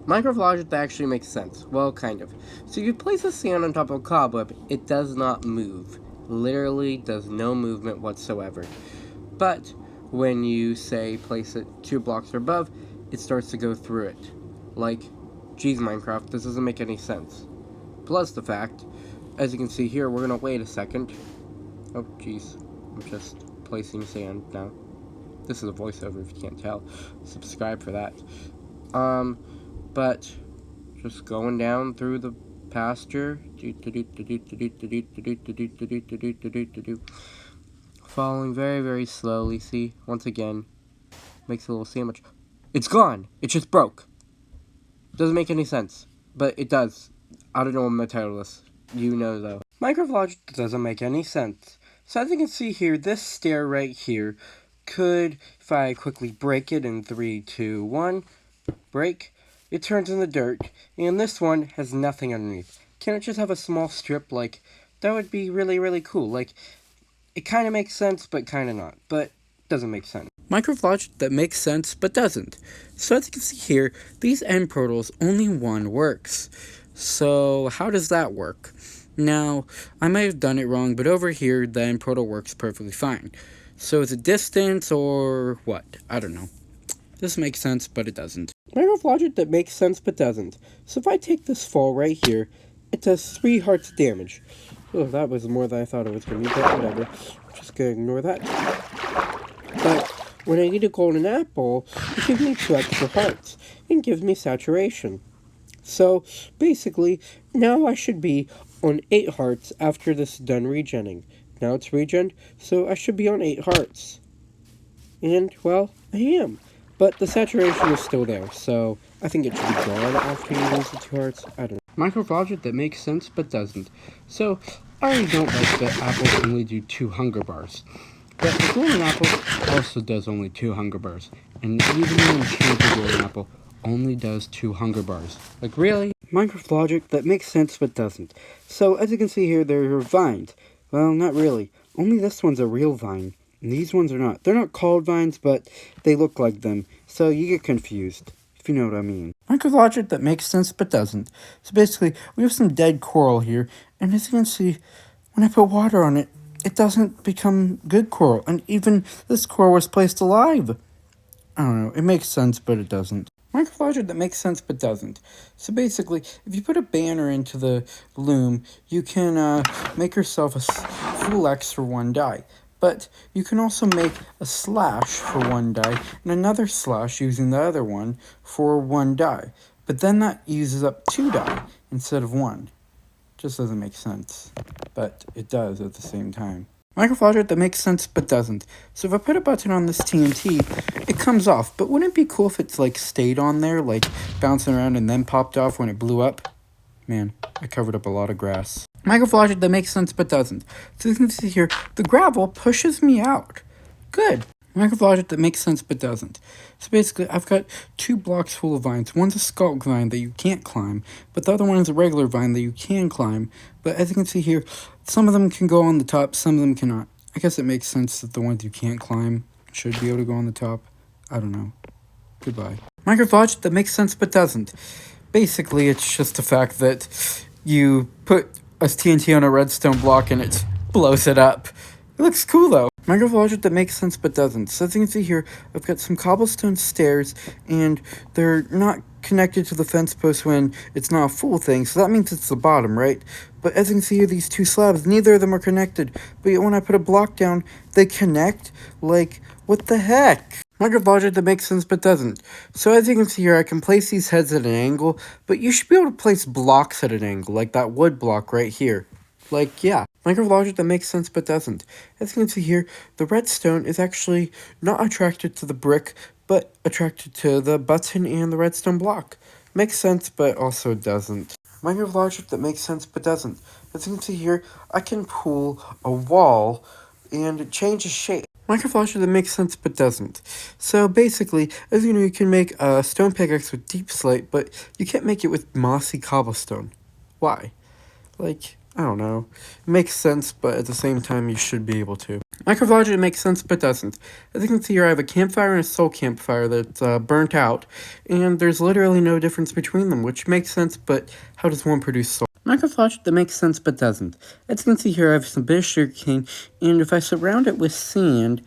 Minecraft logic that actually makes sense. Well, kind of. So you place a sand on top of a cobweb, it does not move. Literally does no movement whatsoever. But when you say place it 2 blocks or above, it starts to go through it. Like, geez, Minecraft, this doesn't make any sense. Plus the fact, as you can see here, we're gonna wait a second. Oh, geez, I'm just placing sand now. This is a voiceover if you can't tell. Subscribe for that. But just going down through the pasture, following very, very slowly. See, once again, makes a little sandwich. It's gone. It just broke. Doesn't make any sense, but it does. I don't know what my title is. You know though. Minecraft logic doesn't make any sense. So as you can see here, this stair right here could, if I quickly break it in 3, 2, 1, break, it turns into dirt, and this one has nothing underneath. Can it just have a small strip? Like, that would be really, really cool. Like, it kind of makes sense, but kind of not. But doesn't make sense. Minecraft logic that makes sense, but doesn't. So as you can see here, these end portals, only one works. So how does that work? Now, I might have done it wrong, but over here, the end portal works perfectly fine. So is it distance or what? I don't know. This makes sense, but it doesn't. Minecraft logic that makes sense, but doesn't. So if I take this fall right here, it does 3 hearts damage. Oh, that was more than I thought it was going to be, but whatever. Just gonna ignore that. But when I eat a golden apple, it gives me 2 extra hearts, and gives me saturation. So, basically, now I should be on 8 hearts after this is done regenning. Now it's regen, so I should be on 8 hearts. And, well, I am. But the saturation is still there, so I think it should be gone after you lose the 2 hearts. I don't know. Minecraft logic that makes sense but doesn't. So, I already don't like that apples only do 2 hunger bars. But the golden apple also does only 2 hunger bars. And even the enchanted golden apple only does 2 hunger bars. Like, really? Minecraft logic that makes sense but doesn't. So, as you can see here, there are vines. Well, not really. Only this one's a real vine. And these ones are not. They're not called vines, but they look like them. So, you get confused, if you know what I mean. Minecraft logic that makes sense but doesn't. So, basically, we have some dead coral here. And as you can see, when I put water on it, it doesn't become good coral. And even this coral was placed alive. I don't know. It makes sense, but it doesn't. Minecraft logic that makes sense, but doesn't. So basically, if you put a banner into the loom, you can make yourself a full X for 1 die. But you can also make a slash for 1 die, and another slash using the other one for 1 die. But then that uses up 2 die instead of 1. Just doesn't make sense, but it does at the same time. Minecraft logic that makes sense but doesn't. So if I put a button on this TNT, it comes off, but wouldn't it be cool if it's like stayed on there, like bouncing around and then popped off when it blew up? Man, I covered up a lot of grass. Minecraft logic that makes sense but doesn't. So you can see here, the gravel pushes me out. Good. Minecraft logic that makes sense but doesn't. So basically, I've got 2 blocks full of vines. One's a skulk vine that you can't climb, but the other one is a regular vine that you can climb. But as you can see here, some of them can go on the top, some of them cannot. I guess it makes sense that the ones you can't climb should be able to go on the top. I don't know. Goodbye. Minecraft logic that makes sense but doesn't. Basically, it's just the fact that you put a TNT on a redstone block and it blows it up. It looks cool though. Minecraft logic that makes sense but doesn't. So as you can see here, I've got some cobblestone stairs, and they're not connected to the fence post when it's not a full thing, so that means it's the bottom, right? But as you can see here, these 2 slabs, neither of them are connected. But yet when I put a block down, they connect? Like, what the heck? Minecraft logic that makes sense but doesn't. So as you can see here, I can place these heads at an angle, but you should be able to place blocks at an angle, like that wood block right here. Like, yeah. Minecraft logic that makes sense but doesn't. As you can see here, the redstone is actually not attracted to the brick, but attracted to the button and the redstone block. Makes sense, but also doesn't. Minecraft logic that makes sense but doesn't. As you can see here, I can pull a wall and change its shape. Minecraft logic that makes sense but doesn't. So basically, as you know, you can make a stone pickaxe with deep slate, but you can't make it with mossy cobblestone. Why? Like, I don't know. It makes sense, but at the same time, you should be able to. Microbiology makes sense, but doesn't. As you can see here, I have a campfire and a soul campfire that's burnt out, and there's literally no difference between them, which makes sense, but how does one produce soul? Microbiology that makes sense, but doesn't. As you can see here, I have some bit of sugarcane, and if I surround it with sand,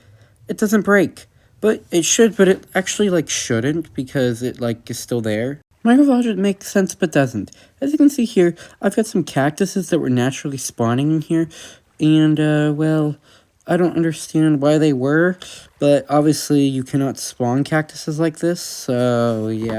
it doesn't break. But it should, but it actually, shouldn't, because it, is still there. Microbiology makes sense, but doesn't. As you can see here, I've got some cactuses that were naturally spawning in here, and, well, I don't understand why they were, but obviously you cannot spawn cactuses like this, so, yeah.